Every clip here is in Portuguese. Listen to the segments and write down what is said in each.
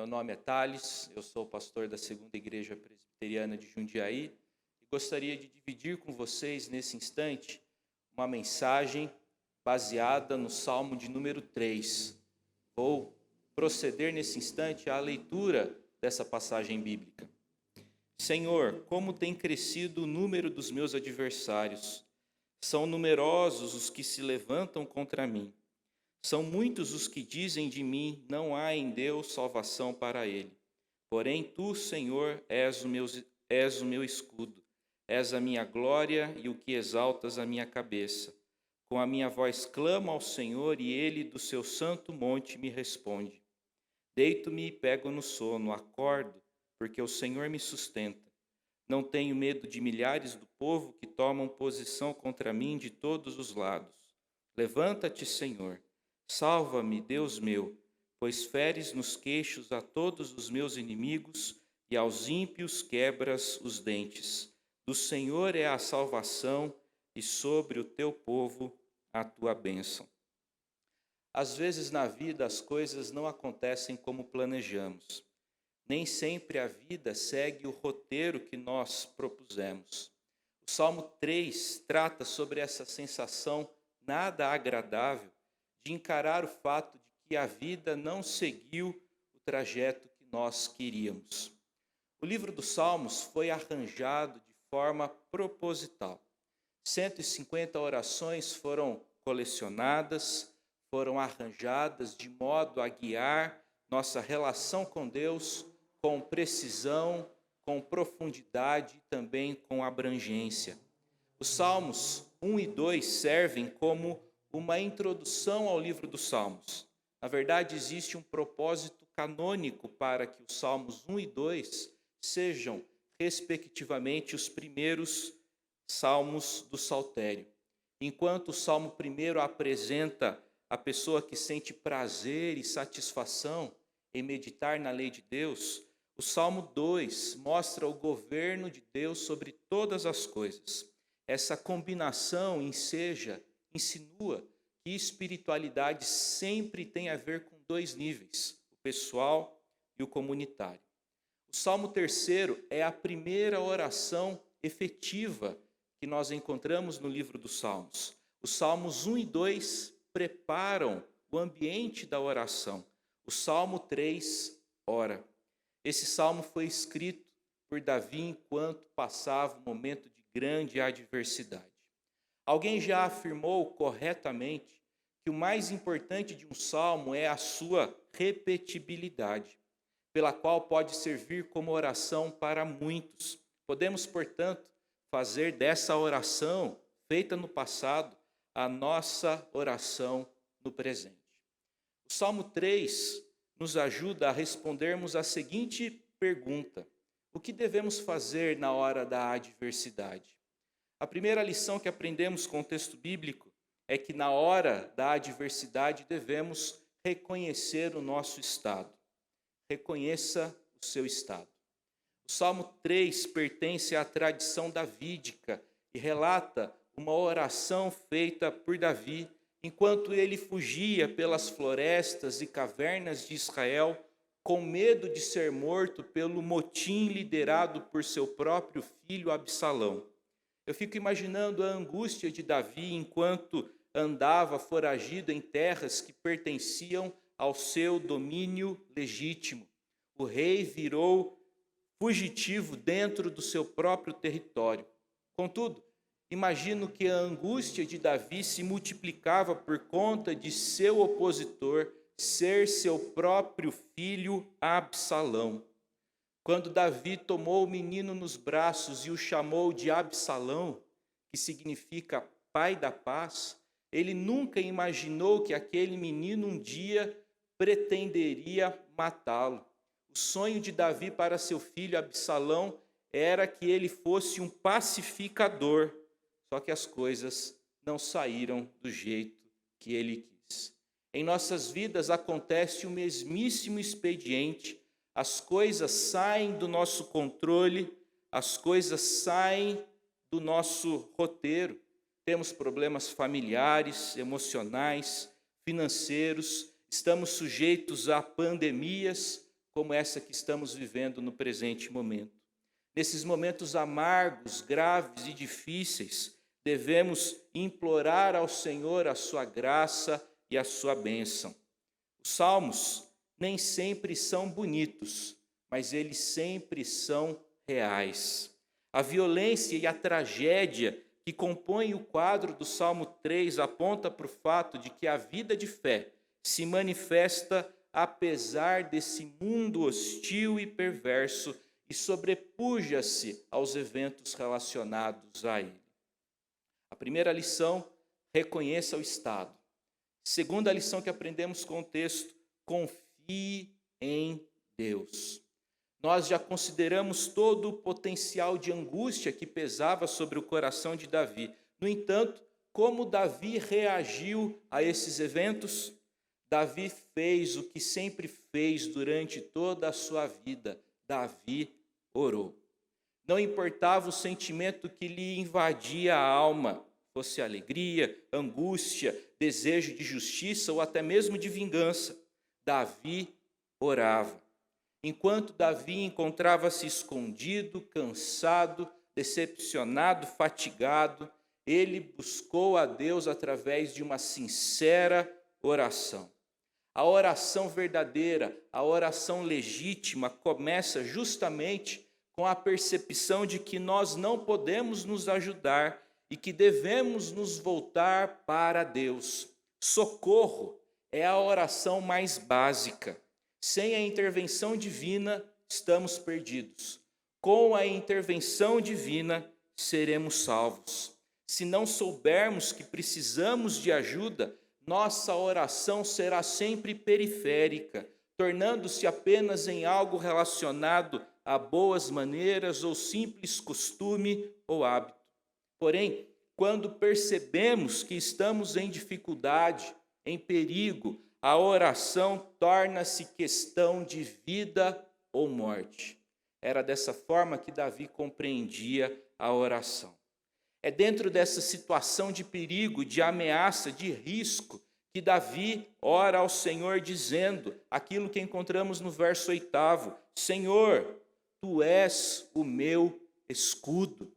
Meu nome é Thales, eu sou pastor da Segunda Igreja Presbiteriana de Jundiaí e gostaria de dividir com vocês nesse instante uma mensagem baseada no Salmo de número 3. Vou proceder nesse instante à leitura dessa passagem bíblica. Senhor, como tem crescido o número dos meus adversários. São numerosos os que se levantam contra mim. São muitos os que dizem de mim, não há em Deus salvação para ele. Porém, tu, Senhor, és o meu escudo, és a minha glória e o que exaltas a minha cabeça. Com a minha voz clamo ao Senhor e ele do seu santo monte me responde. Deito-me e pego no sono, acordo, porque o Senhor me sustenta. Não tenho medo de milhares do povo que tomam posição contra mim de todos os lados. Levanta-te, Senhor. Salva-me, Deus meu, pois feres nos queixos a todos os meus inimigos e aos ímpios quebras os dentes. Do Senhor é a salvação e sobre o teu povo a tua bênção. Às vezes na vida as coisas não acontecem como planejamos. Nem sempre a vida segue o roteiro que nós propusemos. O Salmo 3 trata sobre essa sensação nada agradável de encarar o fato de que a vida não seguiu o trajeto que nós queríamos. O livro dos Salmos foi arranjado de forma proposital. 150 orações foram colecionadas, foram arranjadas de modo a guiar nossa relação com Deus com precisão, com profundidade e também com abrangência. Os Salmos 1 e 2 servem como uma introdução ao livro dos Salmos. Na verdade, existe um propósito canônico para que os Salmos 1 e 2 sejam, respectivamente, os primeiros salmos do Saltério. Enquanto o Salmo 1 apresenta a pessoa que sente prazer e satisfação em meditar na lei de Deus, o Salmo 2 mostra o governo de Deus sobre todas as coisas. Essa combinação insinua que espiritualidade sempre tem a ver com dois níveis, o pessoal e o comunitário. O Salmo 3 é a primeira oração efetiva que nós encontramos no livro dos Salmos. Os Salmos 1 e 2 preparam o ambiente da oração. O Salmo 3 ora. Esse salmo foi escrito por Davi enquanto passava um momento de grande adversidade. Alguém já afirmou corretamente que o mais importante de um salmo é a sua repetibilidade, pela qual pode servir como oração para muitos. Podemos, portanto, fazer dessa oração feita no passado a nossa oração no presente. O Salmo 3 nos ajuda a respondermos a seguinte pergunta: o que devemos fazer na hora da adversidade? A primeira lição que aprendemos com o texto bíblico é que na hora da adversidade devemos reconhecer o nosso estado. Reconheça o seu estado. O Salmo 3 pertence à tradição davídica e relata uma oração feita por Davi enquanto ele fugia pelas florestas e cavernas de Israel, com medo de ser morto pelo motim liderado por seu próprio filho Absalão. Eu fico imaginando a angústia de Davi enquanto andava foragido em terras que pertenciam ao seu domínio legítimo. O rei virou fugitivo dentro do seu próprio território. Contudo, imagino que a angústia de Davi se multiplicava por conta de seu opositor ser seu próprio filho Absalão. Quando Davi tomou o menino nos braços e o chamou de Absalão, que significa pai da paz, ele nunca imaginou que aquele menino um dia pretenderia matá-lo. O sonho de Davi para seu filho Absalão era que ele fosse um pacificador. Só que as coisas não saíram do jeito que ele quis. Em nossas vidas acontece o mesmíssimo expediente. As coisas saem do nosso controle, as coisas saem do nosso roteiro. Temos problemas familiares, emocionais, financeiros, estamos sujeitos a pandemias, como essa que estamos vivendo no presente momento. Nesses momentos amargos, graves e difíceis, devemos implorar ao Senhor a sua graça e a sua bênção. Os salmos nem sempre são bonitos, mas eles sempre são reais. A violência e a tragédia que compõem o quadro do Salmo 3 aponta para o fato de que a vida de fé se manifesta apesar desse mundo hostil e perverso e sobrepuja-se aos eventos relacionados a ele. A primeira lição, reconheça o estado. Segunda lição que aprendemos com o texto, confie em Deus. Nós já consideramos todo o potencial de angústia que pesava sobre o coração de Davi. No entanto, como Davi reagiu a esses eventos? Davi fez o que sempre fez durante toda a sua vida. Davi orou. Não importava o sentimento que lhe invadia a alma, fosse alegria, angústia, desejo de justiça ou até mesmo de vingança. Davi orava. Enquanto Davi encontrava-se escondido, cansado, decepcionado, fatigado, ele buscou a Deus através de uma sincera oração. A oração verdadeira, a oração legítima, começa justamente com a percepção de que nós não podemos nos ajudar e que devemos nos voltar para Deus. Socorro é a oração mais básica. Sem a intervenção divina, estamos perdidos. Com a intervenção divina, seremos salvos. Se não soubermos que precisamos de ajuda, nossa oração será sempre periférica, tornando-se apenas em algo relacionado a boas maneiras ou simples costume ou hábito. Porém, quando percebemos que estamos em dificuldade, em perigo, a oração torna-se questão de vida ou morte. Era dessa forma que Davi compreendia a oração. É dentro dessa situação de perigo, de ameaça, de risco, que Davi ora ao Senhor dizendo aquilo que encontramos no verso 8: Senhor, Tu és o meu escudo.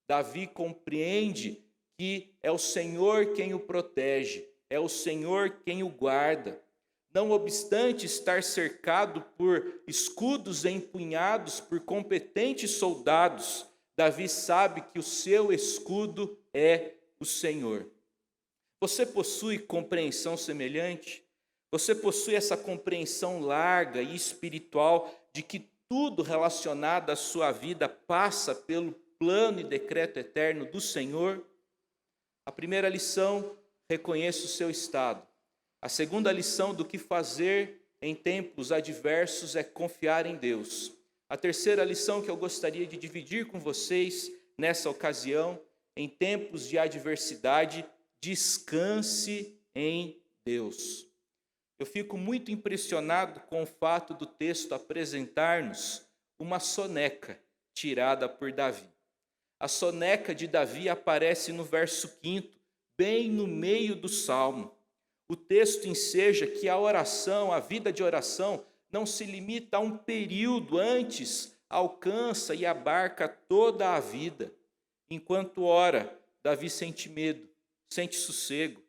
Davi compreende que é o Senhor quem o protege, é o Senhor quem o guarda. Não obstante estar cercado por escudos empunhados por competentes soldados, Davi sabe que o seu escudo é o Senhor. Você possui compreensão semelhante? Você possui essa compreensão larga e espiritual de que tudo relacionado à sua vida passa pelo plano e decreto eterno do Senhor? A primeira lição, reconheça o seu estado. A segunda lição do que fazer em tempos adversos é confiar em Deus. A terceira lição que eu gostaria de dividir com vocês nessa ocasião, em tempos de adversidade, descanse em Deus. Eu fico muito impressionado com o fato do texto apresentar-nos uma soneca tirada por Davi. A soneca de Davi aparece no verso 5º, bem no meio do salmo. O texto enseja que a oração, a vida de oração, não se limita a um período, antes alcança e abarca toda a vida. Enquanto ora, Davi sente medo, sente sossego,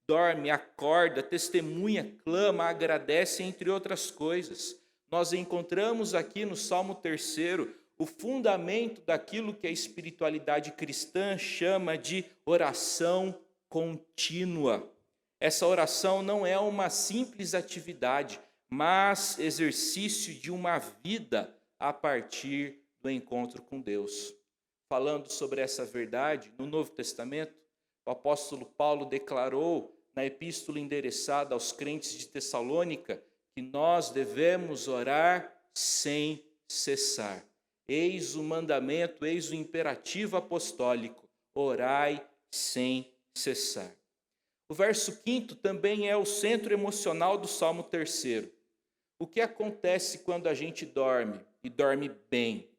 dorme, acorda, testemunha, clama, agradece, entre outras coisas. Nós encontramos aqui no Salmo 3 o fundamento daquilo que a espiritualidade cristã chama de oração contínua. Essa oração não é uma simples atividade, mas exercício de uma vida a partir do encontro com Deus. Falando sobre essa verdade, no Novo Testamento, o apóstolo Paulo declarou na epístola endereçada aos crentes de Tessalônica que nós devemos orar sem cessar. Eis o mandamento, eis o imperativo apostólico: orai sem cessar. O verso 5º também é o centro emocional do Salmo 3. O que acontece quando a gente dorme, e dorme bem?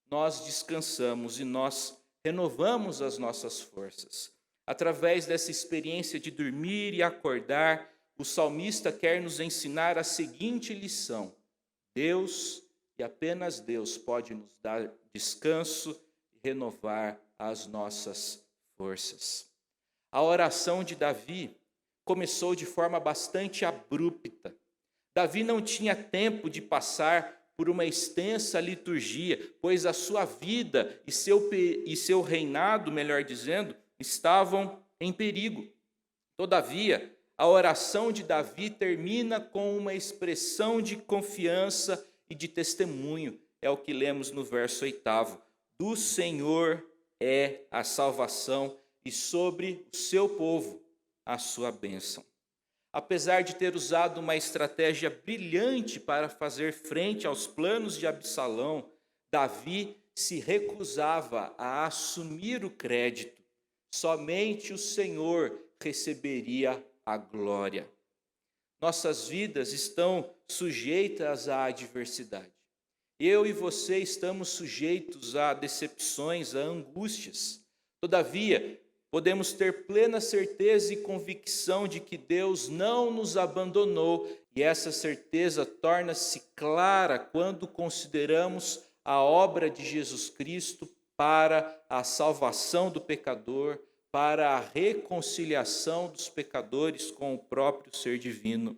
Nós descansamos e nós renovamos as nossas forças. Através dessa experiência de dormir e acordar, o salmista quer nos ensinar a seguinte lição: Deus e apenas Deus pode nos dar descanso e renovar as nossas forças. A oração de Davi começou de forma bastante abrupta. Davi não tinha tempo de passar por uma extensa liturgia, pois a sua vida e seu reinado, melhor dizendo, estavam em perigo. Todavia, a oração de Davi termina com uma expressão de confiança e de testemunho. É o que lemos no verso 8. Do Senhor é a salvação e sobre o seu povo a sua bênção. Apesar de ter usado uma estratégia brilhante para fazer frente aos planos de Absalão, Davi se recusava a assumir o crédito. Somente o Senhor receberia a glória. Nossas vidas estão sujeitas à adversidade. Eu e você estamos sujeitos a decepções, a angústias. Todavia, podemos ter plena certeza e convicção de que Deus não nos abandonou, e essa certeza torna-se clara quando consideramos a obra de Jesus Cristo para a salvação do pecador, para a reconciliação dos pecadores com o próprio ser divino.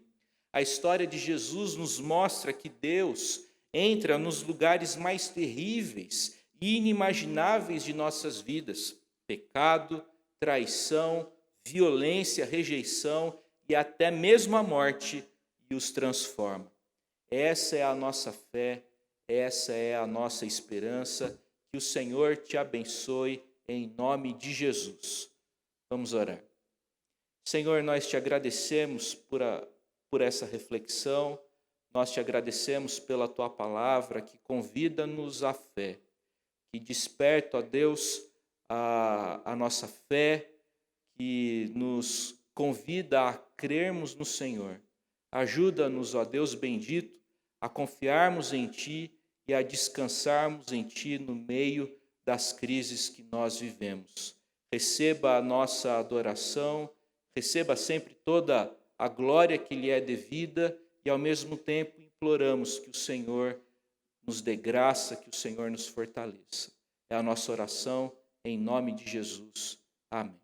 A história de Jesus nos mostra que Deus entra nos lugares mais terríveis e inimagináveis de nossas vidas: pecado, traição, violência, rejeição e até mesmo a morte, e os transforma. Essa é a nossa fé, essa é a nossa esperança. Que o Senhor te abençoe em nome de Jesus. Vamos orar. Senhor, nós te agradecemos por essa reflexão, nós te agradecemos pela tua palavra que convida-nos à fé, que desperta, ó Deus, a nossa fé, que nos convida a crermos no Senhor. Ajuda-nos, ó Deus bendito, a confiarmos em Ti e a descansarmos em Ti no meio das crises que nós vivemos. Receba a nossa adoração, receba sempre toda a glória que lhe é devida e, ao mesmo tempo, imploramos que o Senhor nos dê graça, que o Senhor nos fortaleça. É a nossa oração em nome de Jesus. Amém.